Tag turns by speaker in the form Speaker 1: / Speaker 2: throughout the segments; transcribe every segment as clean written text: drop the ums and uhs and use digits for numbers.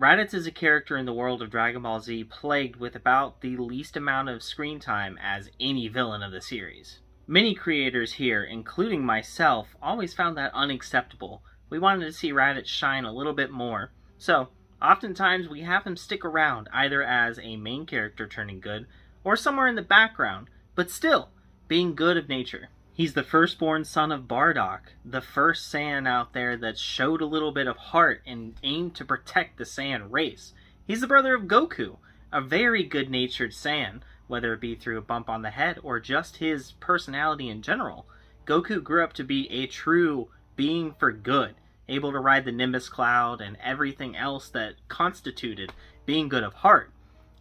Speaker 1: Raditz is a character in the world of Dragon Ball Z plagued with about the least amount of screen time as any villain of the series. Many creators here, including myself, always found that unacceptable. We wanted to see Raditz shine a little bit more. So, oftentimes we have him stick around, either as a main character turning good, or somewhere in the background, but still, being good of nature. He's the firstborn son of Bardock, the first Saiyan out there that showed a little bit of heart and aimed to protect the Saiyan race. He's the brother of Goku, a very good-natured Saiyan, whether it be through a bump on the head or just his personality in general. Goku grew up to be a true being for good, able to ride the Nimbus Cloud and everything else that constituted being good of heart.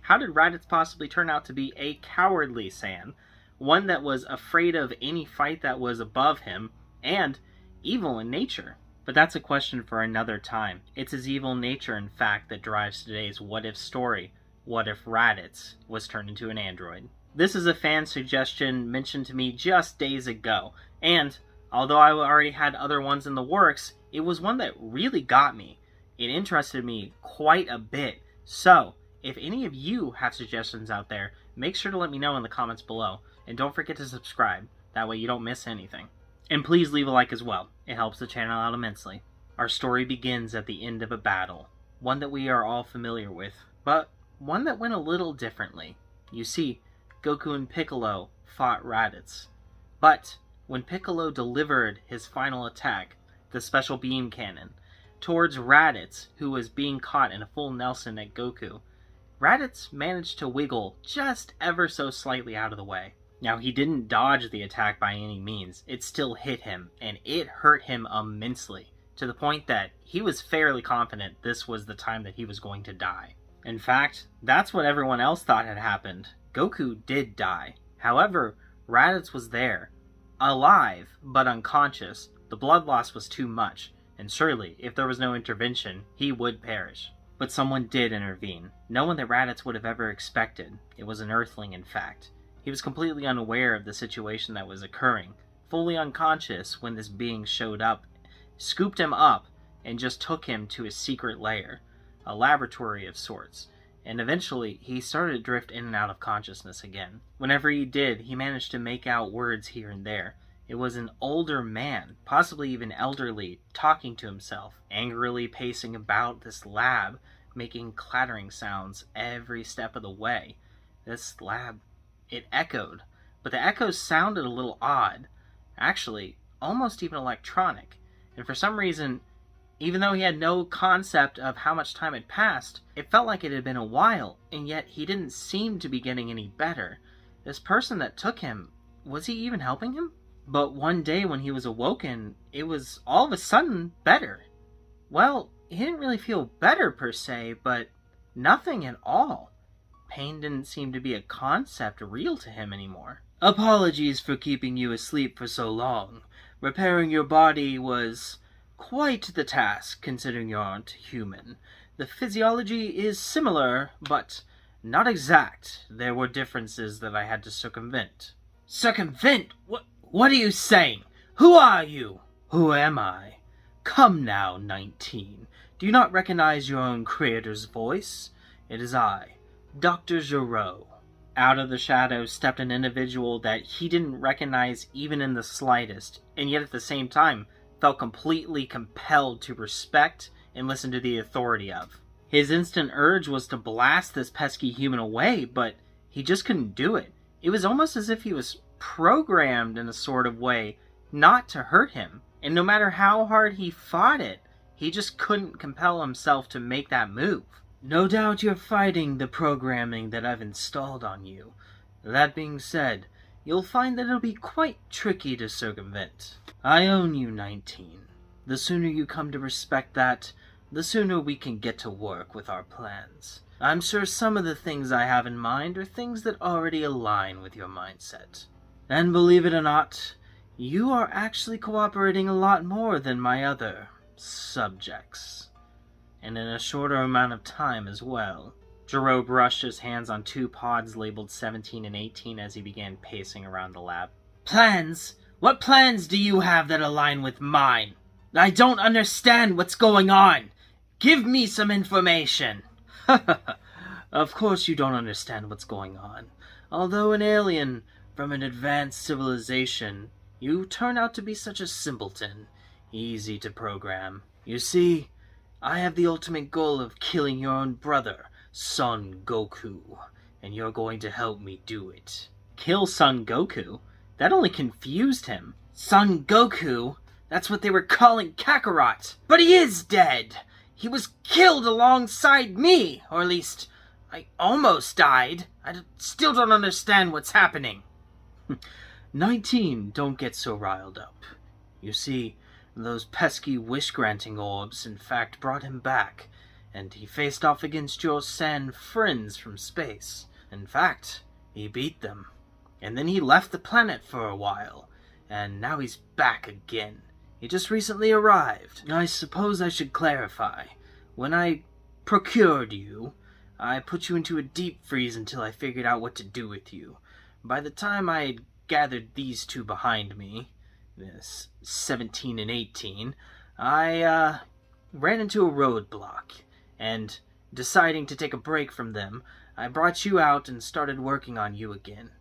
Speaker 1: How did Raditz possibly turn out to be a cowardly Saiyan? One that was afraid of any fight that was above him, and evil in nature. But that's a question for another time. It's his evil nature, in fact, that drives today's What If story. What if Raditz was turned into an android? This is a fan suggestion mentioned to me just days ago, and although I already had other ones in the works, it was one that really got me. It interested me quite a bit. So, if any of you have suggestions out there, make sure to let me know in the comments below. And don't forget to subscribe, that way you don't miss anything. And please leave a like as well, it helps the channel out immensely. Our story begins at the end of a battle, one that we are all familiar with, but one that went a little differently. You see, Goku and Piccolo fought Raditz. But when Piccolo delivered his final attack, the special beam cannon, towards Raditz, who was being caught in a full Nelson at Goku, Raditz managed to wiggle just ever so slightly out of the way. Now, he didn't dodge the attack by any means. It still hit him, and it hurt him immensely, to the point that he was fairly confident this was the time that he was going to die. In fact, that's what everyone else thought had happened. Goku did die. However, Raditz was there, alive, but unconscious. The blood loss was too much, and surely, if there was no intervention, he would perish. But someone did intervene. No one that Raditz would have ever expected. It was an Earthling, in fact. He was completely unaware of the situation that was occurring, fully unconscious when this being showed up, scooped him up, and just took him to his secret lair, a laboratory of sorts, and eventually he started to drift in and out of consciousness again. Whenever he did, he managed to make out words here and there. It was an older man, possibly even elderly, talking to himself, angrily pacing about this lab, making clattering sounds every step of the way. This lab, it echoed, but the echoes sounded a little odd, actually, almost even electronic, and for some reason, even though he had no concept of how much time had passed, it felt like it had been a while, and yet he didn't seem to be getting any better. This person that took him, was he even helping him? But one day when he was awoken, it was all of a sudden better. Well, he didn't really feel better per se, but nothing at all. Pain didn't seem to be a concept real to him anymore. Apologies for keeping you asleep for so long. Repairing your body was quite the task, considering you aren't human. The physiology is similar, but not exact. There were differences that I had to circumvent. Circumvent? What are you saying? Who are you? Who am I? Come now, 19. Do you not recognize your own creator's voice? It is I, Dr. Gero. Out of the shadows stepped an individual that he didn't recognize even in the slightest, and yet at the same time felt completely compelled to respect and listen to the authority of. His instant urge was to blast this pesky human away, but he just couldn't do it. It was almost as if he was programmed in a sort of way not to hurt him, and no matter how hard he fought it, he just couldn't compel himself to make that move. No doubt you're fighting the programming that I've installed on you. That being said, you'll find that it'll be quite tricky to circumvent. I own you, 19. The sooner you come to respect that, the sooner we can get to work with our plans. I'm sure some of the things I have in mind are things that already align with your mindset. And believe it or not, you are actually cooperating a lot more than my other subjects. And in a shorter amount of time as well. Gero brushed his hands on two pods labeled 17 and 18 as he began pacing around the lab. Plans? What plans do you have that align with mine? I don't understand what's going on. Give me some information! Of course you don't understand what's going on. Although an alien from an advanced civilization, you turn out to be such a simpleton. Easy to program. You see, I have the ultimate goal of killing your own brother, Son Goku, and you're going to help me do it. Kill Son Goku? That only confused him. Son Goku? That's what they were calling Kakarot. But he is dead! He was killed alongside me! Or at least, I almost died. I still don't understand what's happening. 19, don't get so riled up. You see, those pesky wish-granting orbs in fact brought him back, and he faced off against your Saiyan friends from space. In fact, he beat them. And then he left the planet for a while, and now he's back again. He just recently arrived. I suppose I should clarify. When I procured you, I put you into a deep freeze until I figured out what to do with you. By the time I had gathered these two behind me, this 17 and 18, I ran into a roadblock, and deciding to take a break from them, I brought you out and started working on you again.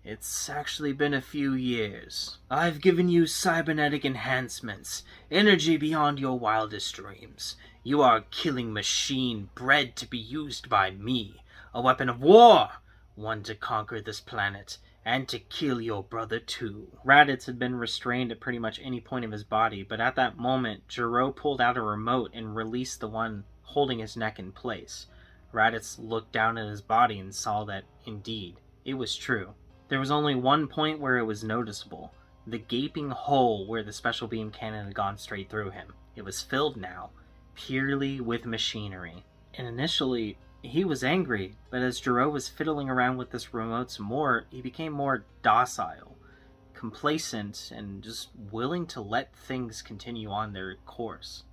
Speaker 1: It's actually been a few years. I've given you cybernetic enhancements, energy beyond your wildest dreams. You are a killing machine bred to be used by me, a weapon of war, one to conquer this planet, and to kill your brother too. Raditz had been restrained at pretty much any point of his body, but at that moment, Gero pulled out a remote and released the one holding his neck in place. Raditz looked down at his body and saw that, indeed, it was true. There was only one point where it was noticeable, the gaping hole where the special beam cannon had gone straight through him. It was filled now, purely with machinery. And initially, he was angry, but as Gero was fiddling around with this remote some more, he became more docile, complacent, and just willing to let things continue on their course.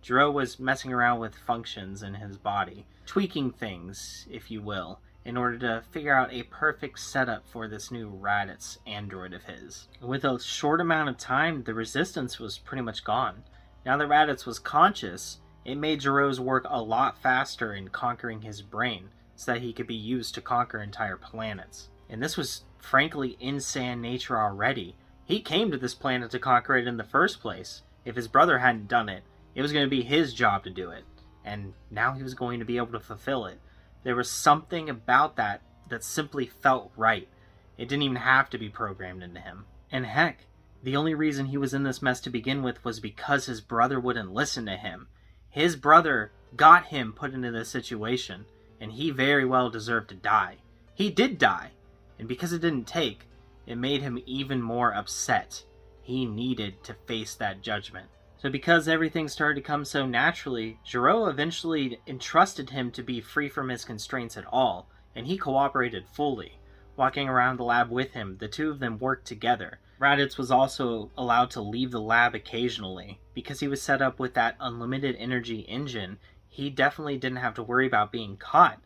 Speaker 1: Gero was messing around with functions in his body, tweaking things, if you will, in order to figure out a perfect setup for this new Raditz android of his. With a short amount of time, the resistance was pretty much gone. Now that Raditz was conscious, it made Gero's work a lot faster in conquering his brain, so that he could be used to conquer entire planets. And this was frankly in Saiyan nature already. He came to this planet to conquer it in the first place. If his brother hadn't done it, it was going to be his job to do it. And now he was going to be able to fulfill it. There was something about that that simply felt right. It didn't even have to be programmed into him. And heck, the only reason he was in this mess to begin with was because his brother wouldn't listen to him. His brother got him put into this situation, and he very well deserved to die. He did die, and because it didn't take, it made him even more upset. He needed to face that judgment. So because everything started to come so naturally, Gero eventually entrusted him to be free from his constraints at all, and he cooperated fully. Walking around the lab with him, the two of them worked together. Raditz was also allowed to leave the lab occasionally. Because he was set up with that unlimited energy engine, he definitely didn't have to worry about being caught.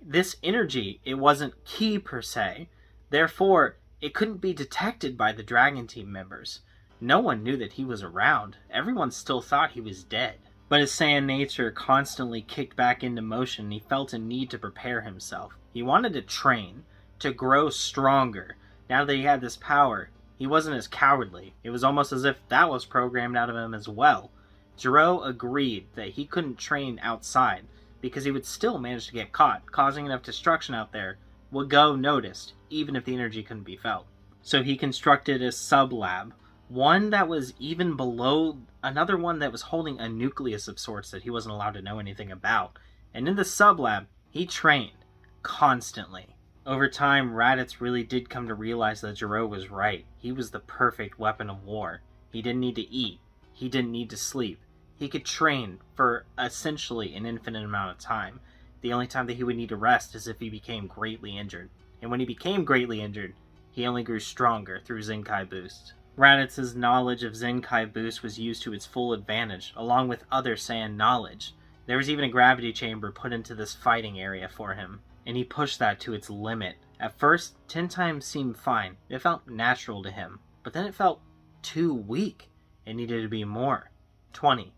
Speaker 1: This energy, it wasn't ki per se, therefore it couldn't be detected by the Dragon Team members. No one knew that he was around. Everyone still thought he was dead. But his Saiyan nature constantly kicked back into motion, and he felt a need to prepare himself. He wanted to train, to grow stronger. Now that he had this power, he wasn't as cowardly. It was almost as if that was programmed out of him as well. Gero agreed that he couldn't train outside, because he would still manage to get caught, causing enough destruction out there would go noticed, even if the energy couldn't be felt. So he constructed a sub-lab, one that was even below another one that was holding a nucleus of sorts that he wasn't allowed to know anything about. And in the sub-lab, he trained constantly. Over time, Raditz really did come to realize that Gero was right. He was the perfect weapon of war. He didn't need to eat. He didn't need to sleep. He could train for essentially an infinite amount of time. The only time that he would need to rest is if he became greatly injured. And when he became greatly injured, he only grew stronger through Zenkai Boost. Raditz's knowledge of Zenkai Boost was used to its full advantage, along with other Saiyan knowledge. There was even a gravity chamber put into this fighting area for him, and he pushed that to its limit. At first, 10 times seemed fine. It felt natural to him, but then it felt too weak. It needed to be more. 20,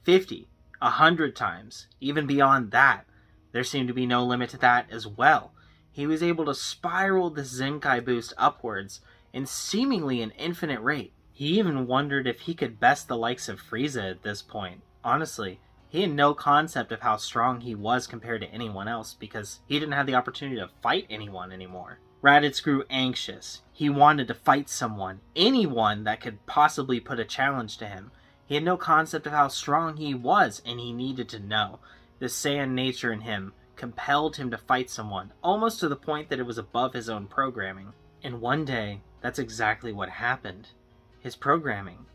Speaker 1: 50, 100 times, even beyond that. There seemed to be no limit to that as well. He was able to spiral the Zenkai boost upwards in seemingly an infinite rate. He even wondered if he could best the likes of Frieza at this point. Honestly, he had no concept of how strong he was compared to anyone else because he didn't have the opportunity to fight anyone anymore. Raditz grew anxious. He wanted to fight someone, anyone that could possibly put a challenge to him. He had no concept of how strong he was, and he needed to know. The Saiyan nature in him compelled him to fight someone, almost to the point that it was above his own programming. And one day, that's exactly what happened. His programming.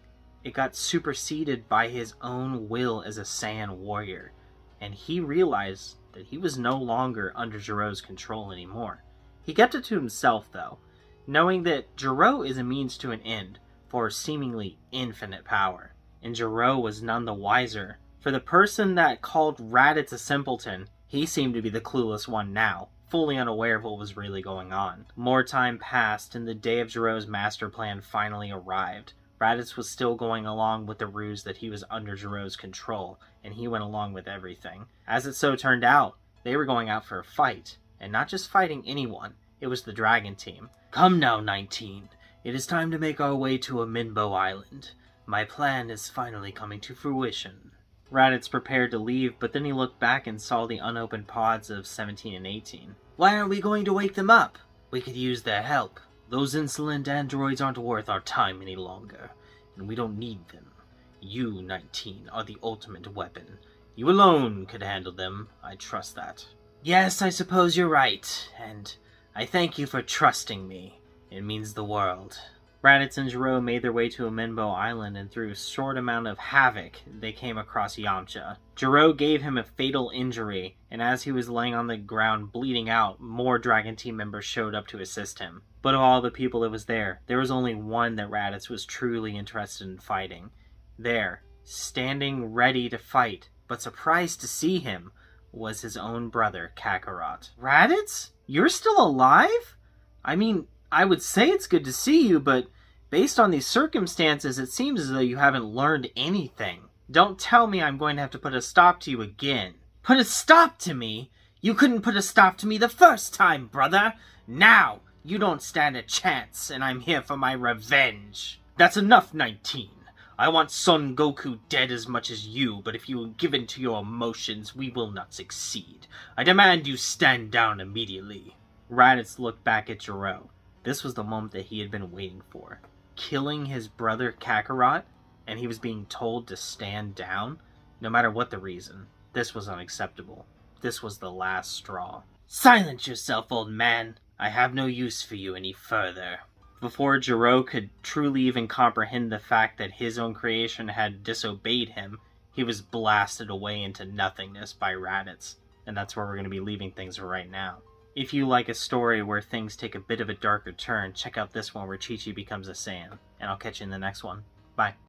Speaker 1: It got superseded by his own will as a Saiyan warrior, and he realized that he was no longer under Gero's control anymore. He kept it to himself, though, knowing that Gero is a means to an end for seemingly infinite power. And Gero was none the wiser. For the person that called Raditz a simpleton, he seemed to be the clueless one now, fully unaware of what was really going on. More time passed, and the day of Gero's master plan finally arrived. Raditz was still going along with the ruse that he was under Gero's control, and he went along with everything. As it so turned out, they were going out for a fight, and not just fighting anyone, it was the Dragon Team. "Come now, 19. It is time to make our way to Minbo Island. My plan is finally coming to fruition." Raditz prepared to leave, but then he looked back and saw the unopened pods of 17 and 18. "Why aren't we going to wake them up? We could use their help. Those insolent androids aren't worth our time any longer, and we don't need them. You, 19, are the ultimate weapon. You alone could handle them. I trust that." "Yes, I suppose you're right, and I thank you for trusting me. It means the world." Raditz and Gero made their way to Minbo Island, and through a short amount of havoc, they came across Yamcha. Gero gave him a fatal injury, and as he was laying on the ground bleeding out, more Dragon Team members showed up to assist him. But of all the people that was there was only one that Raditz was truly interested in fighting. There, standing ready to fight, but surprised to see him, was his own brother, Kakarot. "Raditz? You're still alive? I mean, I would say it's good to see you, but based on these circumstances, it seems as though you haven't learned anything. Don't tell me I'm going to have to put a stop to you again." "Put a stop to me? You couldn't put a stop to me the first time, brother! Now, you don't stand a chance, and I'm here for my revenge." "That's enough, 19. I want Son Goku dead as much as you, but if you give in to your emotions, we will not succeed. I demand you stand down immediately." Raditz looked back at Gero. This was the moment that he had been waiting for. Killing his brother Kakarot, and he was being told to stand down, no matter what the reason. This was unacceptable. This was the last straw. "Silence yourself, old man. I have no use for you any further." Before Gero could truly even comprehend the fact that his own creation had disobeyed him, he was blasted away into nothingness by Raditz. And that's where we're going to be leaving things right now. If you like a story where things take a bit of a darker turn, check out this one where Chi-Chi becomes a Saiyan. And I'll catch you in the next one. Bye.